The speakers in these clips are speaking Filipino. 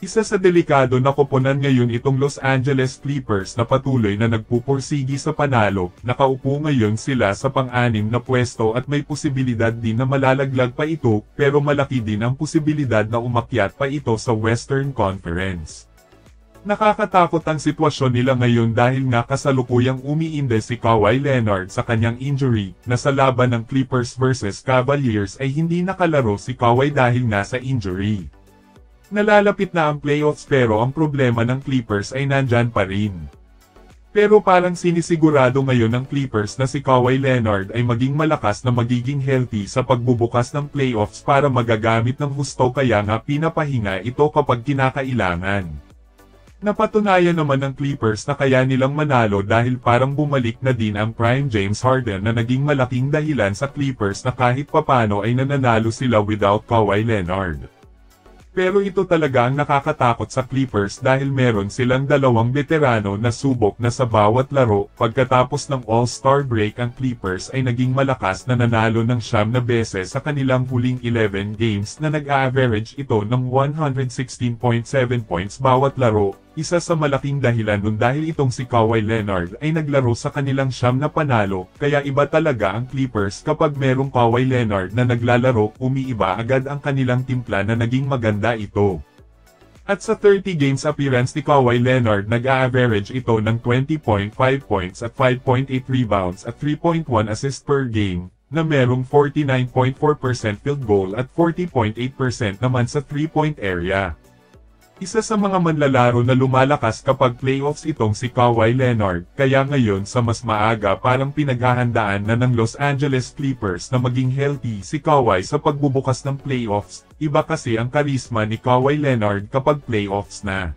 Isa sa delikado na koponan ngayon itong Los Angeles Clippers na patuloy na nagpupursigi sa panalo, nakaupo ngayon sila sa pang-anim na pwesto at may posibilidad din na malalaglag pa ito, pero malaki din ang posibilidad na umakyat pa ito sa Western Conference. Nakakatakot ang sitwasyon nila ngayon dahil nga kasalukuyang umiinde si Kawhi Leonard sa kanyang injury, na sa laban ng Clippers versus Cavaliers ay hindi nakalaro si Kawhi dahil nga sa injury. Nalalapit na ang playoffs pero ang problema ng Clippers ay nandyan pa rin. Pero parang sinisigurado ngayon ng Clippers na si Kawhi Leonard ay maging malakas na magiging healthy sa pagbubukas ng playoffs para magagamit ng husto, kaya nga pinapahinga ito kapag kinakailangan. Napatunayan naman ng Clippers na kaya nilang manalo dahil parang bumalik na din ang prime James Harden na naging malaking dahilan sa Clippers na kahit papano ay nananalo sila without Kawhi Leonard. Pero ito talaga ang nakakatakot sa Clippers dahil meron silang dalawang veterano na subok na sa bawat laro. Pagkatapos ng All-Star break, ang Clippers ay naging malakas na nanalo ng 9 na beses sa kanilang huling 11 games na nag-a-average ito ng 116.7 points bawat laro. Isa sa malaking dahilan nun dahil itong si Kawhi Leonard ay naglaro sa kanilang 9 na panalo, kaya iba talaga ang Clippers kapag merong Kawhi Leonard na naglalaro, umiiba agad ang kanilang timpla na naging maganda ito. At sa 30 games appearance ni Kawhi Leonard, nag-a-average ito ng 20.5 points at 5.8 rebounds at 3.1 assists per game, na merong 49.4% field goal at 40.8% naman sa 3-point area. Isa sa mga manlalaro na lumalakas kapag playoffs itong si Kawhi Leonard, kaya ngayon sa mas maaga parang pinaghahandaan na ng Los Angeles Clippers na maging healthy si Kawhi sa pagbubukas ng playoffs. Iba kasi ang karisma ni Kawhi Leonard kapag playoffs na.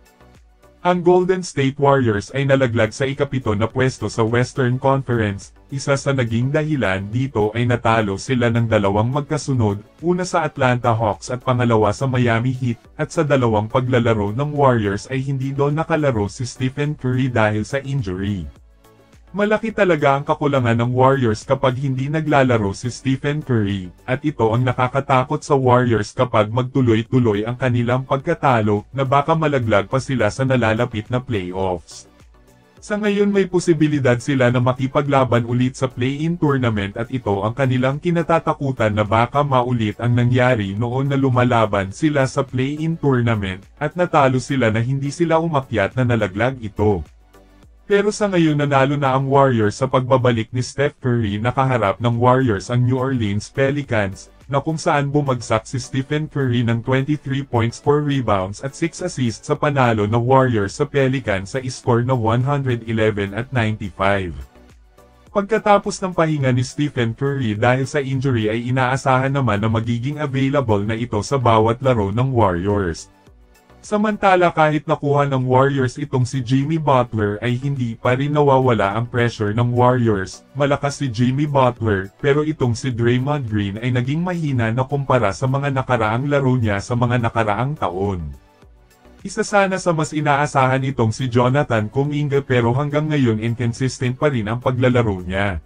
Ang Golden State Warriors ay nalaglag sa ikapito na pwesto sa Western Conference. Isa sa naging dahilan dito ay natalo sila ng dalawang magkasunod, una sa Atlanta Hawks at pangalawa sa Miami Heat, at sa dalawang paglalaro ng Warriors ay hindi doon nakalaro si Stephen Curry dahil sa injury. Malaki talaga ang kakulangan ng Warriors kapag hindi naglalaro si Stephen Curry, at ito ang nakakatakot sa Warriors kapag magtuloy-tuloy ang kanilang pagkatalo, na baka malaglag pa sila sa nalalapit na playoffs. Sa ngayon may posibilidad sila na makipaglaban ulit sa play-in tournament at ito ang kanilang kinatatakutan na baka maulit ang nangyari noon na lumalaban sila sa play-in tournament, at natalo sila na hindi sila umakyat na nalaglag ito. Pero sa ngayon nanalo na ang Warriors sa pagbabalik ni Steph Curry. Nakaharap ng Warriors ang New Orleans Pelicans, na kung saan bumagsak si Stephen Curry ng 23 points, 4 rebounds at 6 assists sa panalo na Warriors sa Pelicans sa score na 111-95. Pagkatapos ng pahinga ni Stephen Curry dahil sa injury ay inaasahan naman na magiging available na ito sa bawat laro ng Warriors. Samantala kahit nakuha ng Warriors itong si Jimmy Butler ay hindi pa rin nawawala ang pressure ng Warriors. Malakas si Jimmy Butler, pero itong si Draymond Green ay naging mahina na kumpara sa mga nakaraang laro niya sa mga nakaraang taon. Isa sana sa mas inaasahan itong si Jonathan Kuminga pero hanggang ngayon inconsistent pa rin ang paglalaro niya.